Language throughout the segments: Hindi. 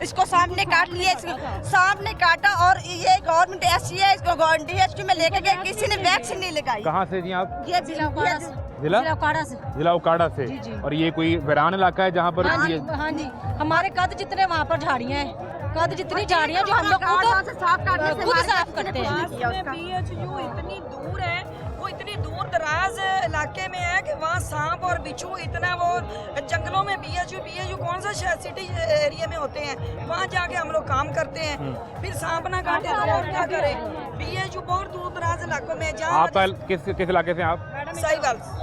इसको सांप ने काट लिया, सांप ने काटा और ये गवर्नमेंट ऐसी है, इसको DHQ में लेके गए, किसी ने वैक्सीन नहीं लगाई। कहाँ से जी आप? ये जिला जिला उकाड़ा से। जी, जी। और ये कोई वीरान इलाका है जहाँ पर हाँ जी, हमारे कद जितने वहाँ पर झाड़ियाँ हैं, कद जितनी झाड़ियाँ जो हम लोग खुद साफ करते हैं। BHU इतनी दूर है, वो इतनी दूर दराज इलाके में है कि वहाँ सांप और बिच्छू इतना, वो जंगलों में BHU कौन सा सिटी एरिया में होते हैं, वहाँ जाके हम लोग काम करते हैं, फिर सांप ना काटे तो और क्या करें। BHU बहुत दूर दराज इलाकों में जहाँ आप किस इलाके से? आप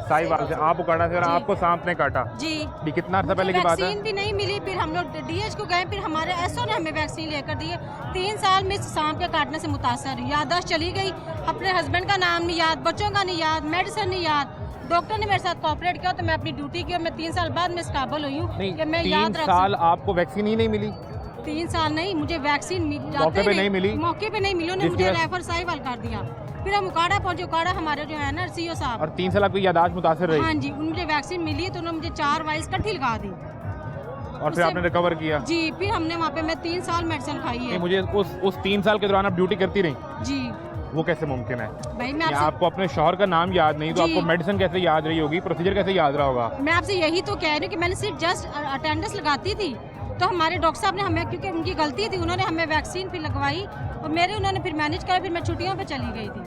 साहिवाल से। आप उकाड़ा से और आपको सांप ने काटा जी। ये कितना अर्सा पहले की बात है? वैक्सीन भी नहीं मिली, फिर हम लोग DH को गए, फिर हमारे SO ने हमें वैक्सीन लेकर दी है। 3 साल में सांप के काटने से मुतासर, याददाश्त चली गई, अपने हस्बैंड का नाम नहीं याद, बच्चों का नहीं याद, मेडिसिन नहीं याद। डॉक्टर ने मेरे साथ कोऑपरेट किया तो मैं अपनी ड्यूटी की और मैं 3 साल बाद में इस काबिल हुई हूँ कि मैं याद रख। 3 साल आपको वैक्सीन ही नहीं मिली? 3 साल नहीं, मुझे वैक्सीन मौके पे नहीं मिली? मौके पे नहीं मिली, उन्होंने मुझे रेफर साहिवाल कर दिया। फिर हम उकाड़ा पहुंचे, उकाड़ा हमारे जो है ना CO साहब। और 3 साल आपकी याददाश्त मुतासर रही? हाँ जी, मुझे वैक्सीन मिली तो उन्होंने मुझे 4 वाइल्स इकट्ठी लगा दी और फिर आपने रिकवर किया? जी। फिर हमने वहाँ पे मैं 3 साल मेडिसिन खाई है। मुझे उस 3 साल के दौरान आप ड्यूटी करती रही? जी। वो कैसे मुमकिन है भाई मैं आपको अपने शौहर का नाम याद नहीं तो आपको मेडिसिन कैसे याद रही होगी, प्रोसीजर कैसे याद रहा होगा? मैं आपसे यही तो कह रही हूँ कि मैंने सिर्फ जस्ट अटेंडेंस लगाती थी तो हमारे डॉक्टर साहब ने हमें, क्योंकि उनकी गलती थी, उन्होंने हमें वैक्सीन फिर लगवाई और मेरे उन्होंने फिर मैनेज करा, फिर मैं छुट्टियों पे चली गई थी।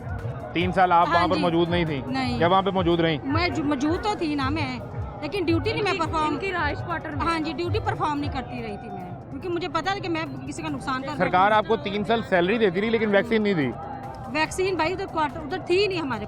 3 साल आप वहाँ हाँ पर जी। मौजूद नहीं थी? नहीं। क्या वहाँ पे मौजूद रही? मैं मौजूद तो थी ना मैं, लेकिन ड्यूटी नहीं मैं परफॉर्म की, हाँ जी, ड्यूटी परफॉर्म नहीं करती रही थी मैं, क्योंकि मुझे पता था कि मैं किसी का नुकसान कर। सरकार आपको 3 साल सैलरी देती रही लेकिन वैक्सीन नहीं दी? वैक्सीन भाई उधर थी नहीं हमारे